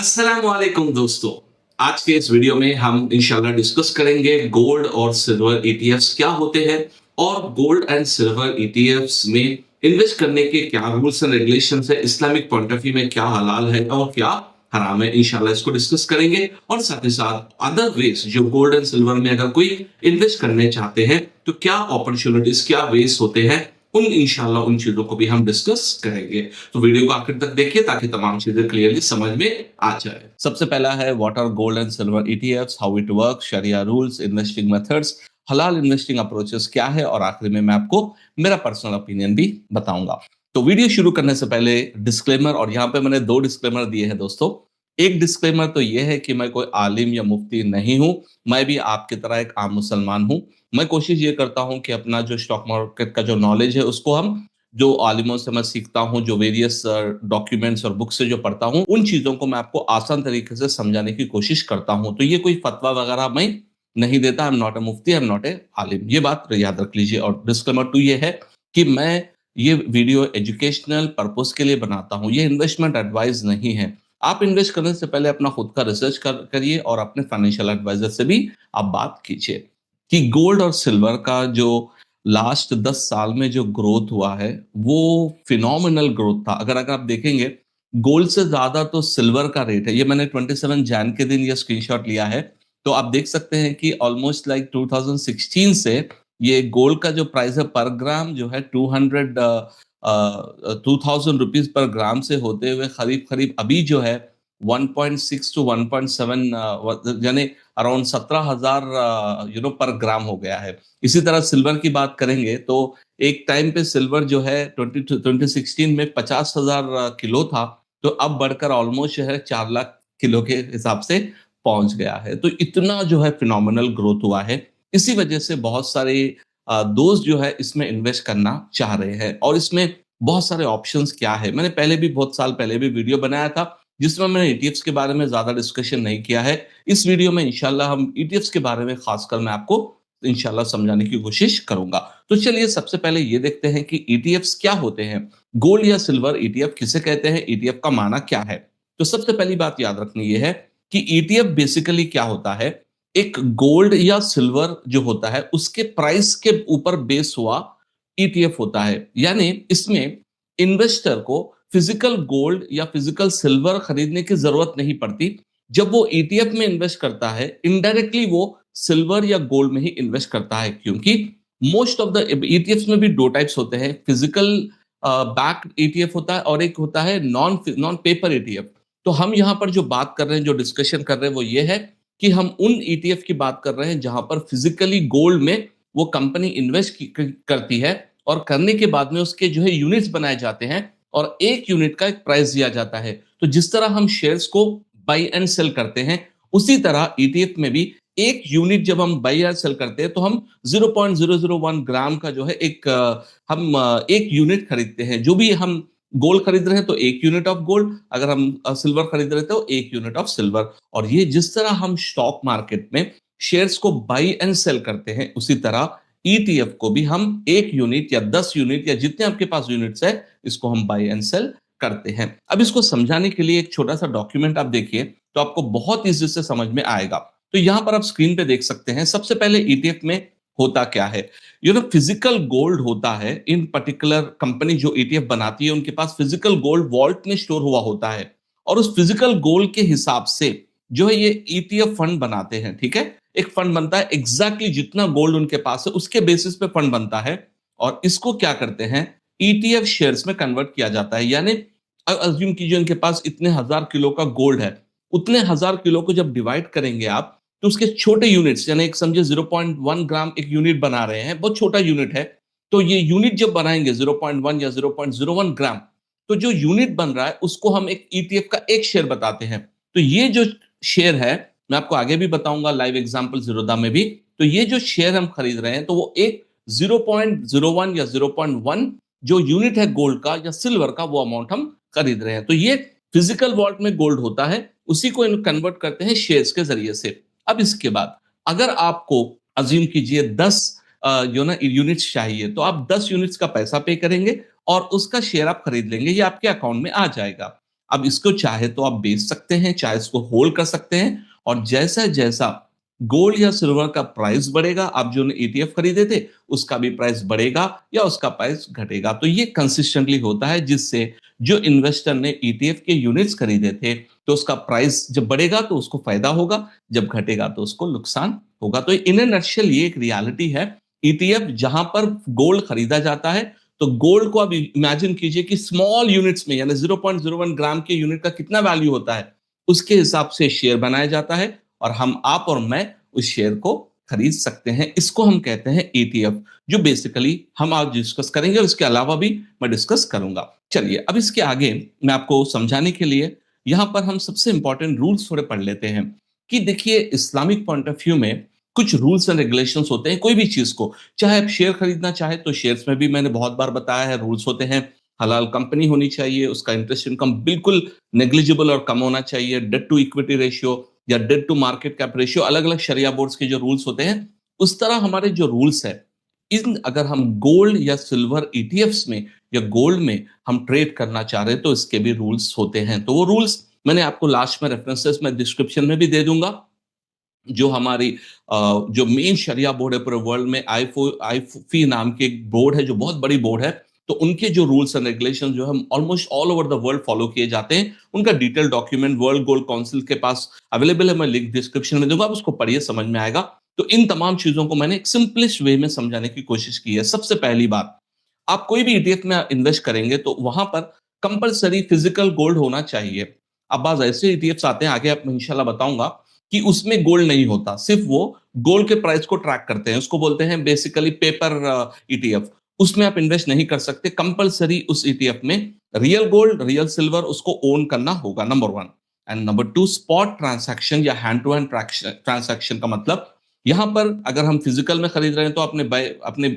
अस्सलाम वालेकुम दोस्तों। आज के इस वीडियो में हम इंशाल्लाह डिस्कस करेंगे गोल्ड और सिल्वर ईटीएफ्स क्या होते हैं और गोल्ड एंड सिल्वर ईटीएफ्स में इन्वेस्ट करने के क्या रूल्स एंड रेगुलेशंस है, इस्लामिक पॉइंट ऑफ व्यू में क्या हलाल है और क्या हराम है। इंशाल्लाह इसको डिस्कस करेंगे और साथ ही साथ अदर वेज जो गोल्ड एंड सिल्वर में अगर कोई इन्वेस्ट करने चाहते हैं तो क्या अपॉर्चुनिटीज, क्या वेज होते हैं, उन इंशाल्लाह उन चीजों को भी हम डिस्कस करेंगे। तो वीडियो को आखिर तक देखिए ताकि तमाम चीजें क्लियरली समझ में आ जाए। सबसे पहला है what are gold and silver ETFs, how it work, शरिया रूल्स, इन्वेस्टिंग मेथड्स, हलाल इन्वेस्टिंग अप्रोचेस क्या है और आखिर में मैं आपको मेरा पर्सनल ओपिनियन भी बताऊंगा। तो वीडियो शुरू करने से पहले डिस्क्लेमर, और यहाँ पे मैंने दो डिस्क्लेमर दिए हैं दोस्तों। एक डिस्क्लेमर तो यह है कि मैं कोई आलिम या मुफ्ती नहीं हूं, मैं भी आपकी तरह एक आम मुसलमान हूं। मैं कोशिश ये करता हूं कि अपना जो स्टॉक मार्केट का जो नॉलेज है उसको हम जो आलिमों से मैं सीखता हूं, जो वेरियस डॉक्यूमेंट्स और बुक से जो पढ़ता हूं, उन चीजों को मैं आपको आसान तरीके से समझाने की कोशिश करता हूं। तो ये कोई फतवा वगैरह मैं नहीं देता। I am not a Mufti, I am not a आलिम, ये बात याद रख लीजिए। और डिस्क्लेमर टू ये है कि मैं ये वीडियो एजुकेशनल पर्पस के लिए बनाता हूं, ये इन्वेस्टमेंट एडवाइस नहीं है। आप इन्वेस्ट करने से पहले अपना खुद का रिसर्च करिए और अपने फाइनेंशियल एडवाइजर से भी आप बात कीजिए। कि गोल्ड और सिल्वर का जो लास्ट 10 साल में जो ग्रोथ हुआ है वो फिनोमिनल ग्रोथ था। अगर आप देखेंगे, गोल्ड से ज्यादा तो सिल्वर का रेट है। ये मैंने 27 जैन के दिन ये स्क्रीनशॉट लिया है। तो आप देख सकते हैं कि ऑलमोस्ट लाइक 2016 से ये गोल्ड का जो प्राइस है पर ग्राम जो है 2000 रुपीज पर ग्राम से होते हुए करीब करीब अभी जो है 1.6 टू 1.7 यानी अराउंड 17,000 पर ग्राम हो गया है। इसी तरह सिल्वर की बात करेंगे तो एक टाइम पे सिल्वर जो है 2016 में 50,000 किलो था, तो अब बढ़कर ऑलमोस्ट जो है 4 लाख किलो के हिसाब से पहुंच गया है। तो इतना जो है फिनोमिनल ग्रोथ हुआ है। इसी वजह से बहुत सारे दोस्त जो है इसमें इन्वेस्ट करना चाह रहे हैं। और इसमें बहुत सारे ऑप्शंस क्या है, मैंने पहले भी बहुत साल पहले भी वीडियो बनाया था जिसमें मैंने ईटीएफ्स के बारे में ज्यादा डिस्कशन नहीं किया है। इस वीडियो में इंशाल्लाह हम ईटीएफ्स के बारे में खासकर मैं आपको इंशाल्लाह समझाने की कोशिश करूंगा। तो चलिए सबसे पहले ये देखते हैं कि ईटीएफ्स क्या होते हैं। गोल्ड या सिल्वर ईटीएफ किसे कहते हैं, ईटीएफ का माना क्या है। तो सबसे पहली बात याद रखनी ये है कि ईटीएफ बेसिकली क्या होता है। एक गोल्ड या सिल्वर जो होता है उसके प्राइस के ऊपर बेस हुआ ईटीएफ होता है। यानी इसमें इन्वेस्टर को फिजिकल गोल्ड या फिजिकल सिल्वर खरीदने की जरूरत नहीं पड़ती। जब वो ईटीएफ में इन्वेस्ट करता है इनडायरेक्टली वो सिल्वर या गोल्ड में ही इन्वेस्ट करता है, क्योंकि मोस्ट ऑफ द ईटीएफ में भी दो टाइप्स होते हैं। फिजिकल बैक ईटीएफ होता है और एक होता है नॉन नॉन पेपर ईटीएफ। तो हम यहाँ पर जो बात कर रहे हैं, जो डिस्कशन कर रहे हैं वो ये है कि हम उन ईटीएफ की बात कर रहे हैं जहां पर फिजिकली गोल्ड में वो कंपनी इन्वेस्ट करती है और करने के बाद में उसके जो है यूनिट्स बनाए जाते हैं और एक यूनिट का एक प्राइस दिया जाता है। तो जिस तरह हम शेयर्स को बाई एंड सेल करते हैं उसी तरह ईटीएफ में भी एक यूनिट जब हम बाई या सेल करते हैं तो हम 0.001 ग्राम का जो है हम एक यूनिट खरीदते हैं। जो भी हम गोल्ड खरीद रहे हैं तो एक यूनिट ऑफ गोल्ड, अगर हम सिल्वर खरीद रहे हैं तो एक यूनिट ऑफ सिल्वर। और ये जिस तरह हम स्टॉक मार्केट में शेयर्स को बाई एंड सेल करते हैं उसी तरह ईटीएफ को भी हम एक यूनिट या 10 यूनिट या जितने आपके पास यूनिट्स है इसको हम बाई एंड सेल करते हैं। अब इसको समझाने के लिए एक छोटा सा डॉक्यूमेंट आप देखिए तो आपको बहुत इजी से समझ में आएगा। तो यहां पर आप स्क्रीन पे देख सकते हैं। सबसे पहले ईटीएफ में होता क्या है। फिजिकल गोल्ड होता है। इन पर्टिकुलर कंपनी जो ईटीएफ बनाती है उनके पास फिजिकल गोल्ड वॉल्ट में स्टोर हुआ होता है और उस फिजिकल गोल्ड के हिसाब से जो है ये ईटीएफ फंड बनाते हैं। ठीक है, एक फंड बनता है एग्जैक्टली जितना गोल्ड उनके पास है उसके बेसिस पे फंड बनता है और इसको क्या करते हैं ईटीएफ शेयर्स में कन्वर्ट किया जाता है। यानी अज्यूम कीजिए उनके पास इतने हजार किलो का गोल्ड है, उतने हजार किलो को जब डिवाइड करेंगे आप तो उसके छोटे यूनिट्स, यानी एक समझे 0.1 ग्राम एक यूनिट बना रहे हैं, बहुत छोटा यूनिट है। तो ये यूनिट जब बनाएंगे 0.1 या 0.01 ग्राम, तो जो यूनिट बन रहा है उसको हम एक ईटीएफ का एक शेयर बताते हैं। तो ये जो शेयर है, मैं आपको आगे भी बताऊंगा लाइव एग्जांपल जीरोधा में भी। तो ये जो शेयर हम खरीद रहे हैं तो वो एक 0.01 या 0.1 जो यूनिट है गोल्ड का या सिल्वर का वो अमाउंट हम खरीद रहे हैं। तो ये फिजिकल वॉल्ट में गोल्ड होता है, उसी को कन्वर्ट करते हैं शेयर्स के जरिए से। अब इसके बाद अगर आपको अज्यूम कीजिए 10 यूनिट्स चाहिए तो आप 10 यूनिट्स का पैसा पे करेंगे और उसका शेयर आप खरीद लेंगे, ये आपके अकाउंट में आ जाएगा। अब इसको चाहे तो आप बेच सकते हैं, चाहे इसको होल्ड कर सकते हैं और जैसा-जैसा गोल्ड या सिल्वर का प्राइस बढ़ेगा, आप जो ईटीएफ खरीदे थे, उसका भी प्राइस बढ़ेगा या उसका प्राइस घटेगा। तो ये कंसिस्टेंटली होता है जिससे जो इन्वेस्टर ने ईटीएफ के यूनिट्स खरीदे थे, तो उसका प्राइस जब बढ़ेगा तो उसको फायदा होगा, जब घटेगा तो उसको नुकसान होगा। तो इन अ नटशेल ये एक रियलिटी है। ईटीएफ जहां पर गोल्ड खरीदा जाता है, तो गोल्ड को आप इमेजिन कीजिए कि स्मॉल यूनिट्स में यानी 0.01 ग्राम के यूनिट का कितना वैल्यू होता है, उसके हिसाब से शेयर बनाया जाता है और हम आप और मैं उस शेयर को खरीद सकते हैं। इसको हम कहते हैं ईटीएफ, जो बेसिकली हम आज डिस्कस करेंगे और इसके अलावा भी मैं डिस्कस करूंगा। चलिए अब इसके आगे मैं आपको समझाने के लिए यहाँ पर हम सबसे इंपॉर्टेंट रूल्स थोड़े पढ़ लेते हैं कि देखिए इस्लामिक पॉइंट ऑफ व्यू में कुछ रूल्स एंड रेगुलेशंस होते हैं कोई भी चीज को, चाहे आप शेयर खरीदना चाहे तो शेयर्स में भी मैंने बहुत बार बताया है रूल्स होते हैं। हलाल कंपनी होनी चाहिए, उसका इंटरेस्ट इनकम बिल्कुल नेग्लिजिबल और कम होना चाहिए, डेट टू इक्विटी रेशियो या debt to market cap ratio, अलग अलग शरिया बोर्ड्स के जो रूल्स होते हैं, उस तरह हमारे जो रूल्स है इन अगर हम गोल्ड या सिल्वर ईटीएफ्स में या गोल्ड में हम ट्रेड करना चाह रहे हैं तो इसके भी रूल्स होते हैं। तो वो रूल्स मैंने आपको लास्ट में रेफरेंसेस में डिस्क्रिप्शन में भी दे दूंगा। जो हमारी जो मेन शरिया बोर्ड है पूरे वर्ल्ड में, आईफी नाम की एक बोर्ड है जो बहुत बड़ी बोर्ड है, तो उनके जो रूल्स एंड रेगुलेशन जो है almost all over the world follow किए जाते हैं। उनका detail document world gold council के पास अवेलेबल है, मैं लिंक डिस्क्रिप्शन में दूंगा, आप उसको पढ़िए, समझ में आएगा। तो इन तमाम चीजों को मैंने एक सिंपलेस्ट वे में समझाने की कोशिश की है। सबसे पहली बात, आप कोई भी ईटीएफ में इन्वेस्ट करेंगे तो वहां पर कंपलसरी फिजिकल गोल्ड होना चाहिए। अब बात ऐसे ईटीएफ्स आते हैं, आगे आप इंशाल्लाह बताऊंगा, कि उसमें गोल्ड नहीं होता, सिर्फ वो गोल्ड के प्राइस को ट्रैक करते हैं, उसको बोलते हैं बेसिकली पेपर ईटीएफ। उसमें आप इन्वेस्ट नहीं कर सकते, कंपलसरी उस ईटीएफ में रियल गोल्ड रियल सिल्वर उसको ओन करना होगा, number one. And number two, spot transaction या हैंड टू हैंड ट्रांसैक्शन का मतलब, यहां पर अगर हम फिजिकल में खरीद रहे हैं तो अपने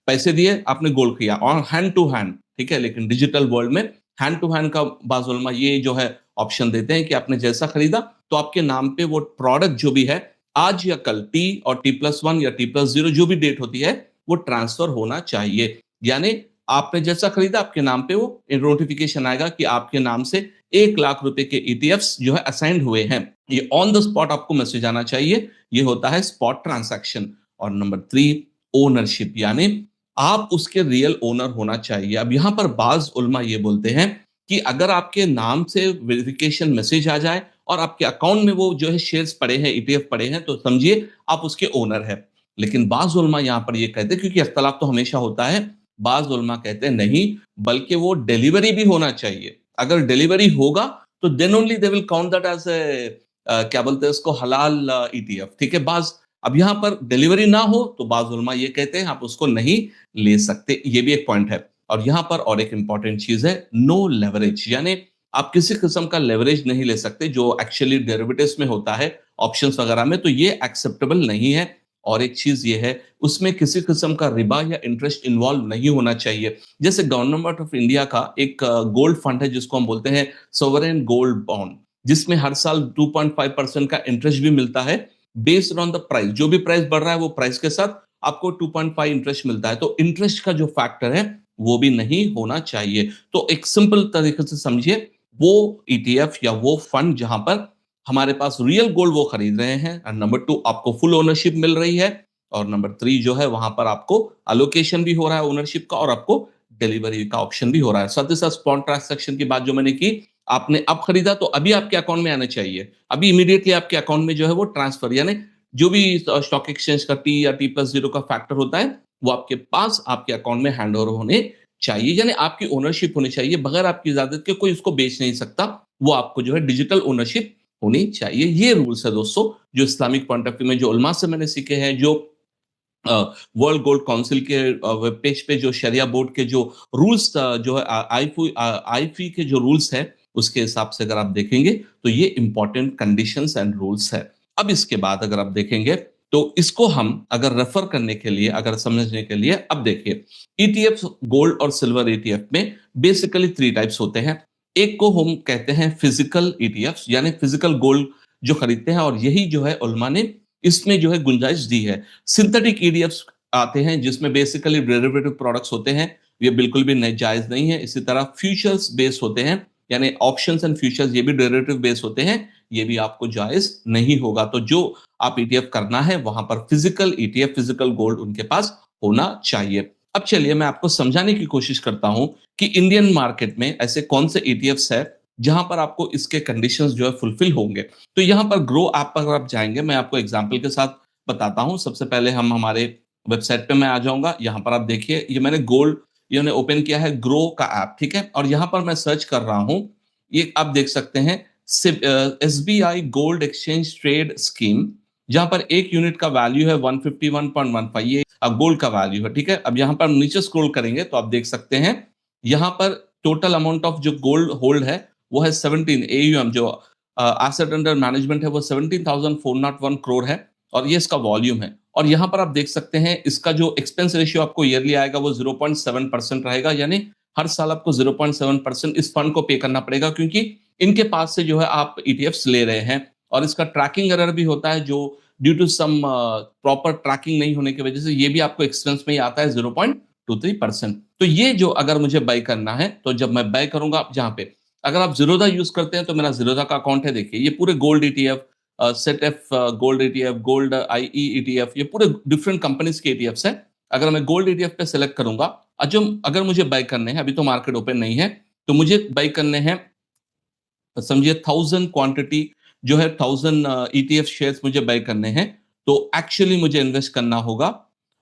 पैसे दिए, आपने गोल्ड किया और हैंड टू हैंड, ठीक है। लेकिन डिजिटल वर्ल्ड में हैंड टू हैंड का बाजुलमा ये जो है ऑप्शन देते हैं कि आपने जैसा खरीदा तो आपके नाम पे वो प्रोडक्ट जो भी है आज या कल टी और T+1 या T+0 जो भी डेट होती है वो ट्रांसफर होना चाहिए। यानी आपने जैसा खरीदा आपके नाम पे वो नोटिफिकेशन आएगा कि आपके नाम से 1 लाख रुपए के ईटीएफ्स जो है असाइंड हुए हैं, ये ऑन द स्पॉट आपको मैसेज आना चाहिए। ये होता है स्पॉट ट्रांसैक्शन। और नंबर थ्री, ओनरशिप, यानी आप उसके रियल ओनर होना चाहिए। अब यहां पर बाज उल्मा ये बोलते हैं कि अगर आपके नाम से वेरिफिकेशन मैसेज आ जाए और आपके अकाउंट में वो जो है शेयर्स पड़े हैं, ईटीएफ पड़े हैं, तो समझिए आप उसके ओनर हैं। लेकिन बाज उल्मा यहाँ पर ये कहते हैं, क्योंकि अख्तलाफ तो हमेशा होता है, बाज उल्मा कहते हैं नहीं, बल्कि वो डिलीवरी भी होना चाहिए। अगर डिलीवरी होगा तो then only they will count that as a क्या बोलते हैं उसको, हलाल ईटीएफ, ठीक है। बाज अब यहाँ पर डिलीवरी ना हो तो बाज उल्मा ये कहते हैं आप उसको नहीं ले सकते, ये भी एक पॉइंट है। और यहाँ पर और एक इंपॉर्टेंट चीज है, नो लेवरेज, यानी आप किसी किस्म का लेवरेज नहीं ले सकते जो एक्चुअली डेरिवेटिव्स में होता है, ऑप्शंस वगैरह में, तो ये एक्सेप्टेबल नहीं है। और एक चीज ये है, उसमें किसी किस्म का रिबा या इंटरेस्ट इन्वॉल्व नहीं होना चाहिए। जैसे गवर्नमेंट ऑफ इंडिया का एक गोल्ड फंड है जिसको हम बोलते हैं सोवरेन गोल्ड बॉन्ड, जिसमें हर साल 2.5% का इंटरेस्ट भी मिलता है बेस्ड ऑन द प्राइस। जो भी प्राइस बढ़ रहा है वो प्राइस के साथ आपको 2.5 इंटरेस्ट मिलता है। तो इंटरेस्ट का जो फैक्टर है वो भी नहीं होना चाहिए। तो एक सिंपल तरीके से समझिए, वो ईटीएफ या वो फंड जहां पर हमारे पास रियल गोल्ड वो खरीद रहे हैं, और नंबर टू आपको फुल ओनरशिप मिल रही है, और नंबर थ्री जो है वहां पर आपको अलोकेशन भी हो रहा है ओनरशिप का और आपको डिलीवरी का ऑप्शन भी हो रहा है। साथ ही साथ स्पॉट ट्रांसैक्शन की बात जो मैंने की, आपने अब खरीदा तो अभी आपके अकाउंट में आना चाहिए, अभी इमीडिएटली आपके अकाउंट में जो है वो ट्रांसफर, यानी जो भी स्टॉक एक्सचेंज का टी या T+0 का फैक्टर होता है वो आपके पास आपके अकाउंट में हैंड ओवर होने चाहिए, यानी आपकी ओनरशिप होनी चाहिए। बगैर आपकी इजाजत के कोई उसको बेच नहीं सकता, वो आपको जो है डिजिटल ओनरशिप होनी चाहिए। ये रूल्स है दोस्तों, जो इस्लामिक पॉइंट ऑफ व्यू में जो उलमा से मैंने सीखे हैं, जो वर्ल्ड गोल्ड काउंसिल के वेब पेज पे जो शरिया बोर्ड के जो रूल्स जो है आईफी के जो रूल्स है उसके हिसाब से अगर आप देखेंगे तो ये इंपॉर्टेंट कंडीशंस एंड रूल्स है। अब इसके बाद अगर आप देखेंगे तो इसको हम अगर रेफर करने के लिए, अगर समझने के लिए, अब देखिए ईटीएफ गोल्ड और सिल्वर ईटीएफ में बेसिकली 3 टाइप्स होते हैं। एक को हम कहते हैं फिजिकल ईटीएफ, यानी फिजिकल गोल्ड जो खरीदते हैं, और यही जो है उलमा ने इसमें जो है गुंजाइश दी है। सिंथेटिक ईडीएफ्स आते हैं जिसमें बेसिकली डेरिवेटिव प्रोडक्ट्स होते हैं, ये बिल्कुल भी जायज नहीं है। इसी तरह फ्यूचर्स बेस्ड होते हैं, यानी ऑप्शंस एंड फ्यूचर्स ये भी डेरिवेटिव बेस होते हैं, ये भी आपको जायज नहीं होगा। तो जो आप ईटीएफ करना है वहां पर फिजिकल ईटीएफ, फिजिकल गोल्ड उनके पास होना चाहिए। अब चलिए मैं आपको समझाने की कोशिश करता हूं कि इंडियन मार्केट में ऐसे कौन से ईटीएफ्स है जहां पर आपको इसके कंडीशंस जो है फुलफिल होंगे। तो यहाँ पर ग्रो ऐप पर आप जाएंगे, मैं आपको एग्जांपल के साथ बताता हूं। सबसे पहले हम हमारे वेबसाइट पे मैं आ जाऊंगा। यहाँ पर आप देखिए, ये मैंने गोल्ड ये ओपन किया है ग्रो का ऐप, ठीक है। और यहाँ पर मैं सर्च कर रहा हूँ, ये आप देख सकते हैं SBI gold exchange trade scheme, जहां पर एक यूनिट का वैल्यू है 151.15, ये गोल्ड का वैल्यू है, ठीक है। अब यहाँ पर नीचे स्क्रॉल करेंगे तो आप देख सकते हैं यहाँ पर टोटल अमाउंट ऑफ जो गोल्ड होल्ड है वो है 17 एयूएम, जो एसेट अंडर मैनेजमेंट है वो 17,401 करोड़ है, और ये इसका वॉल्यूम है। और यहाँ पर आप देख सकते हैं इसका जो एक्सपेंस रेशियो आपको ईयरली आएगा वो 0.7% रहेगा, यानी हर साल आपको 0.7% इस फंड को पे करना पड़ेगा, क्योंकि इनके पास से जो है आप ईटीएफ्स ले रहे हैं। और इसका ट्रैकिंग एरर भी होता है, जो due to some proper tracking नहीं होने की वजह से ये भी आपको एक्सपेंस में ही आता है 0.23%। तो ये जो अगर मुझे बाय करना है, तो जब मैं बाय करूंगा जहां पे, अगर आप जीरोधा यूज करते हैं तो मेरा जीरोधा का अकाउंट है, देखिए ये पूरे gold ETF, set F gold ETF, gold IE ETF, ये पूरे डिफरेंट कंपनीज के ईटीएफ्स है। अगर मैं गोल्ड ईटीएफ पे सेलेक्ट करूंगा, जो अगर मुझे बाय करने हैं, अभी तो मार्केट ओपन नहीं है, तो मुझे बाय करने हैं, समझिए 1000 क्वांटिटी जो है, 1000 ईटीएफ शेयर्स मुझे बाय करने हैं। तो एक्चुअली मुझे इन्वेस्ट करना होगा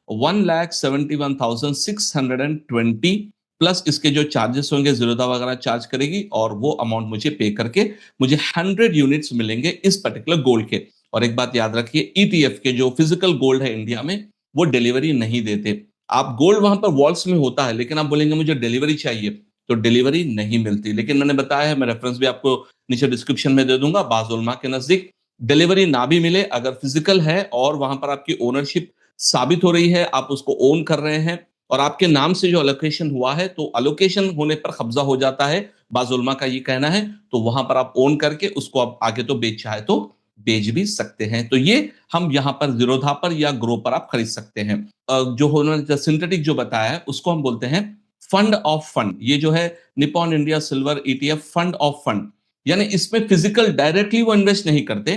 1,71,620 प्लस इसके जो चार्जेस होंगे, जीरोधा वगैरह चार्ज करेगी, और वो अमाउंट मुझे पे करके मुझे 100 यूनिट्स मिलेंगे इस पर्टिकुलर गोल्ड के। और एक बात याद रखिए, ईटीएफ के जो फिजिकल गोल्ड है इंडिया में वो डिलीवरी नहीं देते। आप गोल्ड वहां पर वॉल्स में होता है, लेकिन आप बोलेंगे मुझे डिलीवरी चाहिए, तो डिलीवरी नहीं मिलती। लेकिन मैंने बताया है, मैं रेफरेंस भी आपको नीचे डिस्क्रिप्शन में दे दूंगा, बाजुल्मा के नजदीक डिलीवरी ना भी मिले, अगर फिजिकल है और वहां पर आपकी ओनरशिप साबित हो रही है, आप उसको ओन कर रहे हैं, और आपके नाम से जो अलोकेशन हुआ है, तो अलोकेशन होने पर कब्जा हो जाता है, बाजुल्मा का ये कहना है। तो वहां पर आप ओन करके उसको आप आगे तो बेच चाहे तो बेच भी सकते हैं। तो ये हम यहाँ पर जीरोधा पर या ग्रो पर आप खरीद सकते हैं। जो होना सिंथेटिक जो बताया है उसको हम बोलते हैं फंड ऑफ फंड। ये जो है Nippon India silver ETF fund of fund, यानी इसमें फिजिकल डायरेक्टली वो इन्वेस्ट नहीं करते।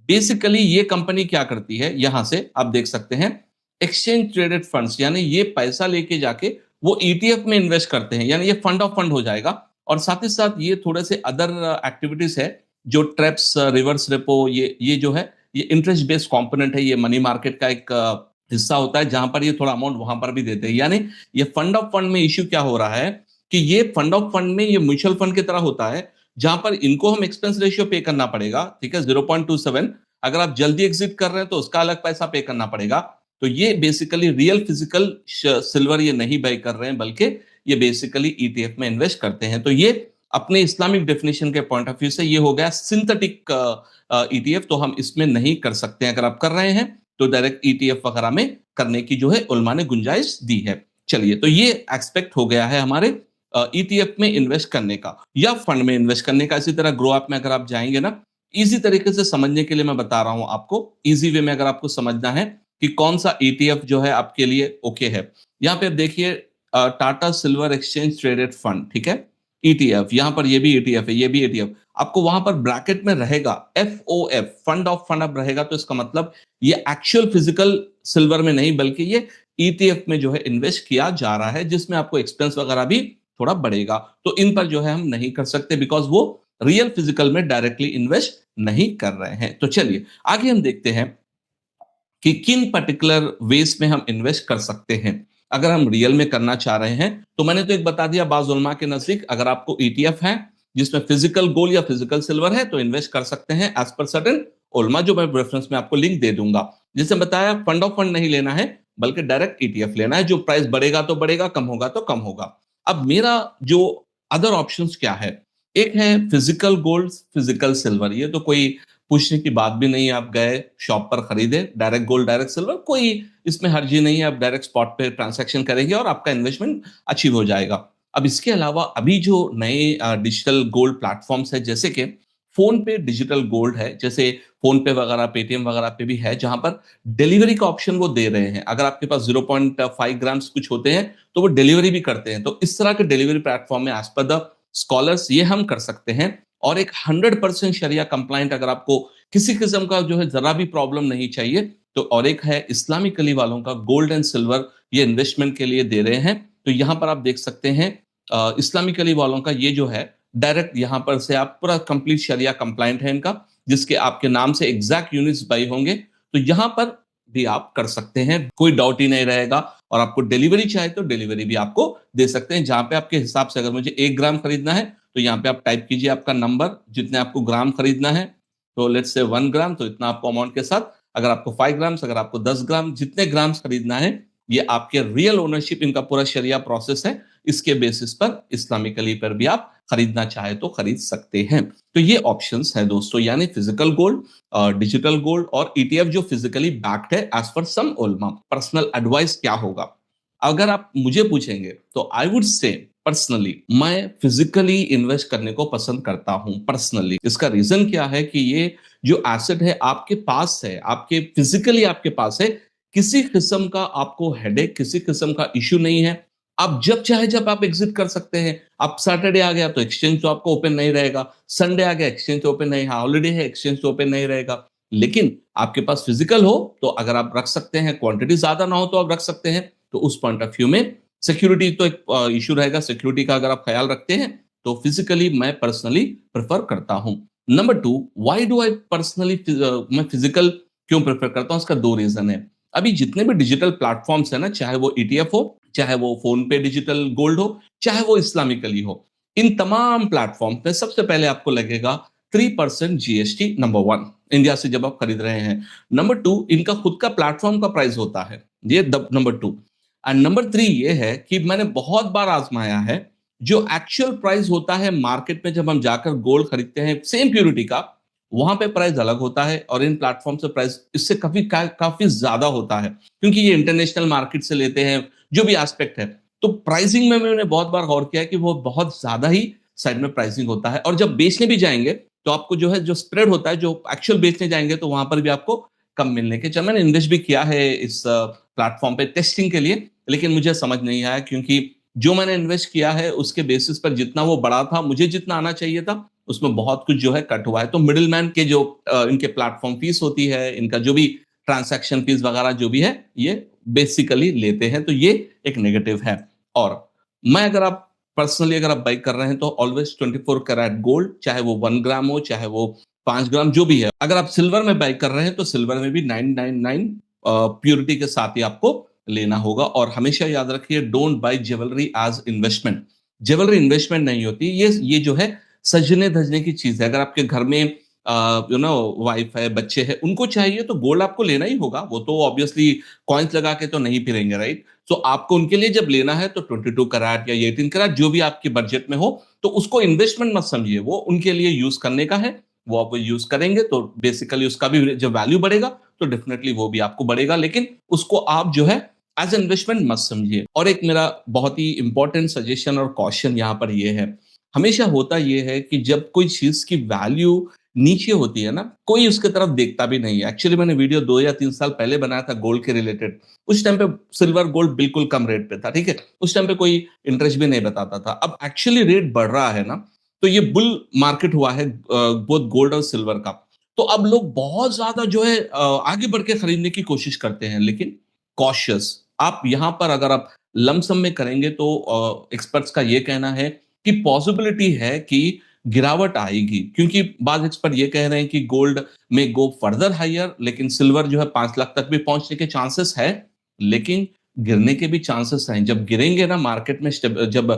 बेसिकली ये कंपनी क्या करती है, यहां से आप देख सकते हैं एक्सचेंज ट्रेडेड फंड्स, यानी ये पैसा लेके जाके वो ईटीएफ में इन्वेस्ट करते हैं, यानी ये फंड ऑफ फंड हो जाएगा। और साथ ही साथ ये थोड़े से अदर एक्टिविटीज है, जो ट्रेप्स, रिवर्स रेपो, ये जो है ये इंटरेस्ट बेस्ड कंपोनेंट है, ये मनी मार्केट का एक हिस्सा होता है, जहां पर ये थोड़ा अमाउंट वहां पर भी देते हैं। यानी ये फंड ऑफ फंड में इश्यू क्या हो रहा है कि ये फंड ऑफ फंड में ये म्यूचुअल फंड की तरह होता है, जहां पर इनको हम एक्सपेंस रेशियो पे करना पड़ेगा, ठीक है, 0.27। अगर आप जल्दी एग्जिट कर रहे हैं तो उसका अलग पैसा पे करना पड़ेगा। तो ये बेसिकली रियल फिजिकल सिल्वर ये नहीं बाय कर रहे हैं, बल्कि ये बेसिकली ईटीएफ में इन्वेस्ट करते हैं। तो ये अपने इस्लामिक डेफिनेशन के पॉइंट ऑफ व्यू से ये हो गया सिंथेटिक ईटीएफ, तो हम इसमें नहीं कर सकते हैं। अगर आप कर रहे हैं तो डायरेक्ट ईटीएफ वगैरह में करने की जो है उलमा ने गुंजाइश दी है। चलिए, तो ये एक्सपेक्ट हो गया है हमारे ईटीएफ में इन्वेस्ट करने का या फंड में इन्वेस्ट करने का। इसी तरह ग्रो ऐप में अगर आप जाएंगे ना, इजी तरीके से समझने के लिए मैं बता रहा हूं आपको, इजी वे में अगर आपको समझना है कि कौन सा ईटीएफ जो है आपके लिए ओके है। यहाँ पे आप देखिए Tata silver exchange traded fund, ठीक है, ईटीएफ, यहाँ पर ये भी ईटीएफ है, ये भी ईटीएफ। आपको वहां पर ब्रैकेट में रहेगा एफओएफ, फंड ऑफ फंड अब रहेगा, तो इसका मतलब ये एक्चुअल फिजिकल सिल्वर में नहीं, बल्कि ये ईटीएफ में जो है इन्वेस्ट किया जा रहा है, जिसमें आपको एक्सपेंस वगैरह भी थोड़ा बढ़ेगा। तो इन पर जो है हम नहीं कर सकते, बिकॉज वो रियल फिजिकल में डायरेक्टली इन्वेस्ट नहीं कर रहे हैं। तो चलिए आगे हम देखते हैं कि किन पर्टिकुलर वेज में हम इन्वेस्ट कर सकते हैं। अगर हम रियल में करना चाह रहे हैं, तो मैंने तो एक बता दिया, बाज उलमा के नजदीक अगर आपको ईटीएफ है जिसमें फिजिकल गोल्ड या फिजिकल सिल्वर है, तो इन्वेस्ट कर सकते हैं एज पर सर्टेन उलमा, जो मैं रेफरेंस में आपको लिंक दे दूंगा। जैसे बताया, फंड ऑफ फंड नहीं लेना है, बल्कि डायरेक्ट ईटीएफ लेना है। जो प्राइस बढ़ेगा तो बढ़ेगा, कम होगा तो कम होगा। अब मेरा जो अदर ऑप्शंस क्या है, एक है फिजिकल गोल्ड, फिजिकल सिल्वर। ये तो कोई पूछने की बात भी नहीं है, आप गए शॉप पर खरीदे, डायरेक्ट गोल्ड डायरेक्ट सिल्वर, कोई इसमें हर्जी नहीं है, आप डायरेक्ट स्पॉट पे ट्रांसैक्शन करेंगे और आपका इन्वेस्टमेंट अचीव हो जाएगा। अब इसके अलावा अभी जो नए डिजिटल गोल्ड प्लेटफॉर्म्स है, जैसे कि फोन पे डिजिटल गोल्ड है, जैसे फोन पे वगैरह, पेटीएम वगैरह पे भी है, जहां पर डिलीवरी का ऑप्शन वो दे रहे हैं। अगर आपके पास 0.5 ग्राम्स कुछ होते हैं तो वो डिलीवरी भी करते हैं। तो इस तरह के डिलीवरी प्लेटफॉर्म में एज पर द स्कॉलर्स, ये हम कर सकते हैं। और एक 100% शरिया कंप्लाइंट, अगर आपको किसी किस्म का जो है जरा भी प्रॉब्लम नहीं चाहिए, तो और एक है इस्लामिकली वालों का गोल्ड एंड सिल्वर, ये इन्वेस्टमेंट के लिए दे रहे हैं। तो यहाँ पर आप देख सकते हैं इस्लामिकली वालों का ये जो है डायरेक्ट यहाँ पर से आप पूरा कंप्लीट शरिया कंप्लाइंट है इनका, जिसके आपके नाम से एग्जैक्ट यूनिट्स बाई होंगे। तो यहाँ पर भी आप कर सकते हैं, कोई डाउट ही नहीं रहेगा। और आपको डिलीवरी चाहे तो डिलीवरी भी आपको दे सकते हैं, जहां पे आपके हिसाब से, अगर मुझे 1 ग्राम खरीदना है तो यहाँ पे आप टाइप कीजिए आपका नंबर, जितने आपको ग्राम खरीदना है। तो लेट्स से 1 ग्राम, तो इतना आपको अमाउंट के साथ। अगर आपको 5 ग्राम्स, अगर आपको 10 ग्राम, जितने ग्राम्स खरीदना है, ये आपके रियल ओनरशिप, इनका पूरा शरिया प्रोसेस है। इसके बेसिस पर इस्लामिकली पर भी आप खरीदना चाहे तो खरीद सकते हैं। तो ये ऑप्शंस है दोस्तों, यानी फिजिकल गोल्ड, डिजिटल गोल्ड और ईटीएफ जो फिजिकली बैक्ड है एज पर सम उलमा। पर्सनल एडवाइस क्या होगा? अगर आप मुझे पूछेंगे तो आई वुड से पर्सनली मैं फिजिकली इन्वेस्ट करने को पसंद करता हूं पर्सनली। इसका रीजन क्या है कि ये जो एसेट है आपके पास है, आपके फिजिकली आपके पास है, किसी किस्म का आपको हेडेक, किसी किस्म का इश्यू नहीं है। आप जब चाहे जब आप एग्जिट कर सकते हैं। आप सैटरडे आ गया तो एक्सचेंज तो आपको ओपन नहीं रहेगा, संडे आ गया एक्सचेंज तो ओपन नहीं, हॉलीडे है एक्सचेंज तो ओपन नहीं रहेगा। लेकिन आपके पास फिजिकल हो तो अगर आप रख सकते हैं, क्वांटिटी ज्यादा ना हो तो आप रख सकते हैं। तो उस पॉइंट ऑफ व्यू में सिक्योरिटी तो एक इशू रहेगा, सिक्योरिटी का अगर आप ख्याल रखते हैं तो फिजिकली मैं पर्सनली प्रेफर करता हूं। Number two, why do I personally, मैं फिजिकल क्यों प्रेफर करता हूं? इसका दो रीजन है। अभी जितने भी डिजिटल प्लेटफॉर्म्स है ना, चाहे वो ईटीएफ हो, चाहे वो फोन पे डिजिटल गोल्ड हो, चाहे वो इस्लामिकली हो, इन तमाम प्लेटफॉर्म पे सबसे पहले आपको लगेगा 3% जीएसटी। नंबर वन, इंडिया से जब आप खरीद रहे हैं। नंबर टू, इनका खुद का प्लेटफॉर्म का प्राइस होता है, ये number two. And number three ये है कि मैंने बहुत बार आजमाया है, जो एक्चुअल प्राइस होता है मार्केट में जब हम जाकर गोल्ड खरीदते हैं सेम प्यूरिटी का, वहां पे प्राइस अलग होता है और इन प्लेटफॉर्म से प्राइस इससे काफी ज्यादा होता है, क्योंकि ये इंटरनेशनल मार्केट से लेते हैं, जो भी एस्पेक्ट है। तो प्राइसिंग में मैंने बहुत बार गौर किया है कि वो बहुत ज्यादा ही साइड में प्राइसिंग होता है। और जब बेचने भी जाएंगे तो आपको जो है, जो स्प्रेड होता है, जो एक्चुअल बेचने जाएंगे तो वहां पर भी आपको कम मिलने के। जब मैंने इन्वेस्ट भी किया है इस प्लेटफॉर्म पे टेस्टिंग के लिए, लेकिन मुझे समझ नहीं आया, क्योंकि जो मैंने इन्वेस्ट किया है उसके बेसिस पर जितना वो बड़ा था, मुझे जितना आना चाहिए था, उसमें बहुत कुछ जो है कट हुआ है। तो मिडिल मैन के जो इनके प्लेटफॉर्म फीस होती है, इनका जो भी ट्रांसैक्शन फीस वगैरह जो भी है, ये बेसिकली लेते हैं। तो ये एक नेगेटिव है। और मैं, अगर आप पर्सनली अगर आप बाई कर रहे हैं तो ऑलवेज 24 कैरेट गोल्ड, चाहे वो 1 ग्राम हो, चाहे वो 5 ग्राम, जो भी है। अगर आप सिल्वर में बाई कर रहे हैं तो सिल्वर में भी 999 प्योरिटी के साथ ही आपको लेना होगा। और हमेशा याद रखिए, don't buy jewellery as investment. Jewellery investment नहीं होती, ये जो है सजने धजने की चीज है। अगर आपके घर में वाइफ है, बच्चे हैं, उनको चाहिए तो गोल्ड आपको लेना ही होगा। वो तो ऑब्वियसली कॉइन्स लगा के तो नहीं फिरेंगे, राइट? तो आपको उनके लिए जब लेना है तो 22 कैरेट या 18 कैरेट, जो भी आपके बजट में हो, तो उसको इन्वेस्टमेंट मत समझिए, वो उनके लिए यूज करने का है। वो आप यूज करेंगे तो बेसिकली उसका भी जब वैल्यू बढ़ेगा तो डेफिनेटली वो भी आपको बढ़ेगा, लेकिन उसको आप जो है एज इन्वेस्टमेंट मत समझिए। और एक मेरा बहुत ही इंपॉर्टेंट सजेशन और कॉशन यहाँ पर ये है, हमेशा होता ये है कि जब कोई चीज की वैल्यू नीचे होती है ना, कोई उसके तरफ देखता भी नहीं है। एक्चुअली मैंने वीडियो 2 या 3 साल पहले बनाया था गोल्ड के रिलेटेड। उस टाइम पे सिल्वर गोल्ड बिल्कुल कम रेट पे था, ठीक है? उस टाइम पे कोई इंटरेस्ट भी नहीं बताता था। अब एक्चुअली रेट बढ़ रहा है ना, तो ये बुल मार्केट हुआ है बोथ गोल्ड और सिल्वर का। तो अब लोग बहुत ज्यादा जो है आगे बढ़ के खरीदने की कोशिश करते हैं, लेकिन कॉशियस। आप यहाँ पर अगर आप लमसम में करेंगे तो एक्सपर्ट्स का ये कहना है कि पॉसिबिलिटी है कि गिरावट आएगी, क्योंकि बाद एक्सपर्ट ये कह रहे हैं कि गोल्ड में गो फर्दर हायर, लेकिन सिल्वर जो है 5 लाख तक भी पहुंचने के चांसेस है, लेकिन गिरने के भी चांसेस हैं। जब गिरेंगे ना मार्केट में, जब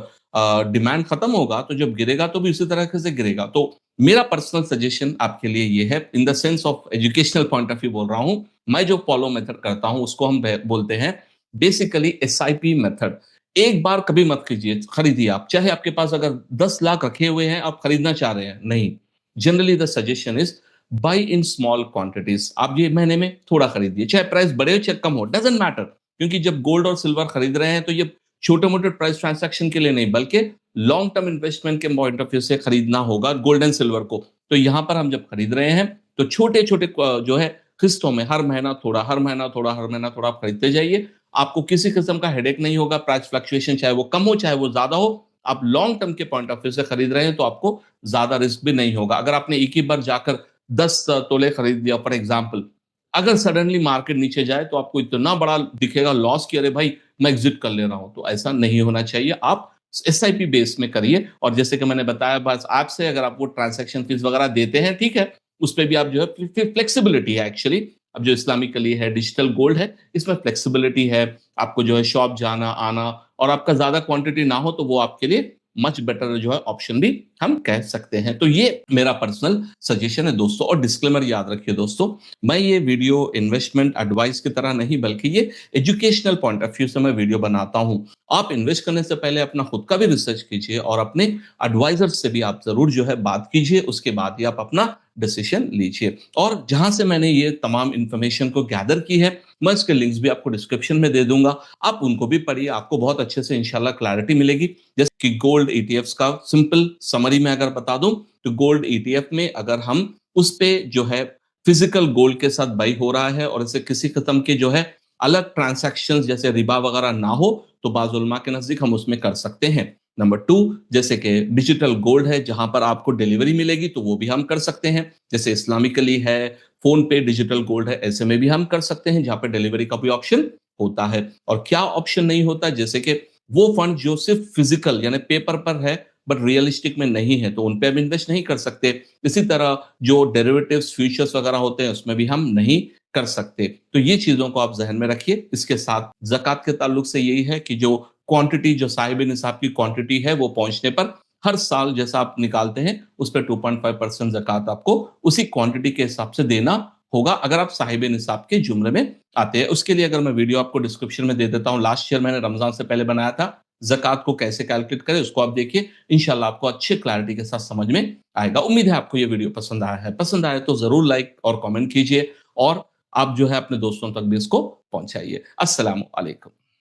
डिमांड खत्म होगा तो जब गिरेगा तो भी उसी तरह से गिरेगा। तो मेरा पर्सनल सजेशन आपके लिए ये है, in the sense of educational point of view बोल रहा हूं। मैं जो फॉलो मेथड करता हूं उसको हम बोलते हैं बेसिकली एसआईपी मेथड। एक बार कभी मत कीजिए, खरीदिए आप, चाहे आपके पास अगर 10 लाख रखे हुए हैं, आप खरीदना चाह रहे हैं, नहीं। Generally the suggestion is by in small quantities. आप ये महीने में थोड़ा खरीदिए, चाहे प्राइस बढ़े हो चाहे कम हो, डजेंट मैटर। क्योंकि जब गोल्ड और सिल्वर खरीद रहे हैं तो ये छोटे मोटे प्राइस ट्रांसैक्शन के लिए नहीं, बल्कि लॉन्ग टर्म इन्वेस्टमेंट के पॉइंट ऑफ व्यू से खरीदना होगा गोल्ड एंड सिल्वर को। तो यहां पर हम जब खरीद रहे हैं तो छोटे छोटे जो है किस्तों में, हर महीना थोड़ा, हर महीना थोड़ा, हर महीना थोड़ा आप खरीदते जाइए। आपको किसी किस्म का हेडेक नहीं होगा। प्राइस फ्लक्चुएशन चाहे वो कम हो चाहे वो ज्यादा हो, आप लॉन्ग टर्म के पॉइंट ऑफ व्यू से खरीद रहे हैं तो आपको ज़्यादा रिस्क भी नहीं होगा। अगर आपने एक ही बार जाकर 10 तोले खरीद लिया फॉर एग्ज़ाम्पल, अगर सडनली मार्केट नीचे जाए तो आपको इतना बड़ा दिखेगा लॉस कि अरे भाई मैं एग्ज़िट कर ले रहा हूँ, तो ऐसा नहीं होना चाहिए। आप एसआईपी बेस में करिए और जैसे कि मैंने बताया बस आपसे अगर आप वो ट्रांज़ैक्शन फीस वगैरह देते हैं, ठीक है, उस पे भी आप जो है फिर फ्लेक्सिबिलिटी है एक्चुअली। अब जो इस्लामिकली है, डिजिटल गोल्ड है, इसमें फ्लेक्सिबिलिटी है। आपको जो है शॉप जाना, आना और आपका ज़्यादा क्वांटिटी ना हो तो वो आपके लिए मच बेटर जो है ऑप्शन भी हम कह सकते हैं। तो ये मेरा पर्सनल सजेशन है दोस्तों और डिस्क्लेमर याद रखिए दोस्तों, मैं ये वीडियो इन्वेस्टमेंट एडवाइस की तरह नहीं बल्कि ये एजुकेशनल पॉइंट ऑफ व्यू से मैं वीडियो बनाता हूँ। आप इन्वेस्ट करने से पहले अपना खुद का भी रिसर्च कीजिए और अपने एडवाइजर से भी आप ज़रूर जो है बात कीजिए, उसके बाद ही आप अपना डिसीजन लीजिए। और जहाँ से मैंने ये तमाम इन्फॉर्मेशन को गैदर की है, मैं इसके लिंक्स भी आपको डिस्क्रिप्शन में दे दूँगा। आप उनको भी पढ़िए, आपको बहुत अच्छे से इंशाल्लाह क्लैरिटी मिलेगी। जैसे कि गोल्ड ईटीएफ्स का सिंपल समरी में अगर बता दूँ, तो गोल्ड ईटीएफ में अगर हम उस पे जो है फिजिकल गोल्ड के साथ बाई हो रहा है और इसे किसी किस्म के जो है अलग ट्रांज़ैक्शंस जैसे रिबा वगैरह ना हो, तो बाज़ उलमा के नज़दीक हम उसमें कर सकते हैं। नंबर 2 जैसे कि डिजिटल गोल्ड है, जहाँ पर आपको डिलीवरी मिलेगी, तो वो भी हम कर सकते हैं। जैसे इस्लामिकली है, फ़ोन पे डिजिटल गोल्ड है, ऐसे में भी हम कर सकते हैं, जहाँ पे डिलीवरी का भी ऑप्शन होता है। और क्या ऑप्शन नहीं होता, जैसे कि वो फंड जो सिर्फ़ फिज़िकल यानी पेपर पर है, बट रियलिस्टिक में नहीं है, तो उन पे हम इन्वेस्ट नहीं कर सकते। इसी तरह जो डेरिवेटिव्स, फ्यूचर्स वगैरह होते हैं, उसमें भी हम नहीं कर सकते। तो ये चीज़ों को आप ज़हन में रखिए। इसके साथ ज़कात के ताल्लुक से यही है कि जो क्वांटिटी जो साहिब-ए-निसाब की क्वांटिटी है, वो पहुँचने पर हर साल जैसा आप निकालते हैं, उस पे 2.5% ज़कात आपको उसी क्वांटिटी के हिसाब से देना होगा, अगर आप साहिब-ए-निसाब के ज़ुमरे में आते हैं। उसके लिए अगर मैं वीडियो आपको डिस्क्रिप्शन में दे देता हूँ, लास्ट ईयर मैंने रमज़ान से पहले बनाया था, ज़कात को कैसे कैलकुलेट करें, उसको आप देखिए। इंशाल्लाह आपको अच्छी क्लैरिटी के साथ समझ में आएगा। उम्मीद है आपको ये वीडियो पसंद आया है। पसंद आया तो ज़रूर लाइक और कमेंट कीजिए और आप जो है अपने दोस्तों तक भी इसको पहुँचाइए। अस्सलामु अलैकुम।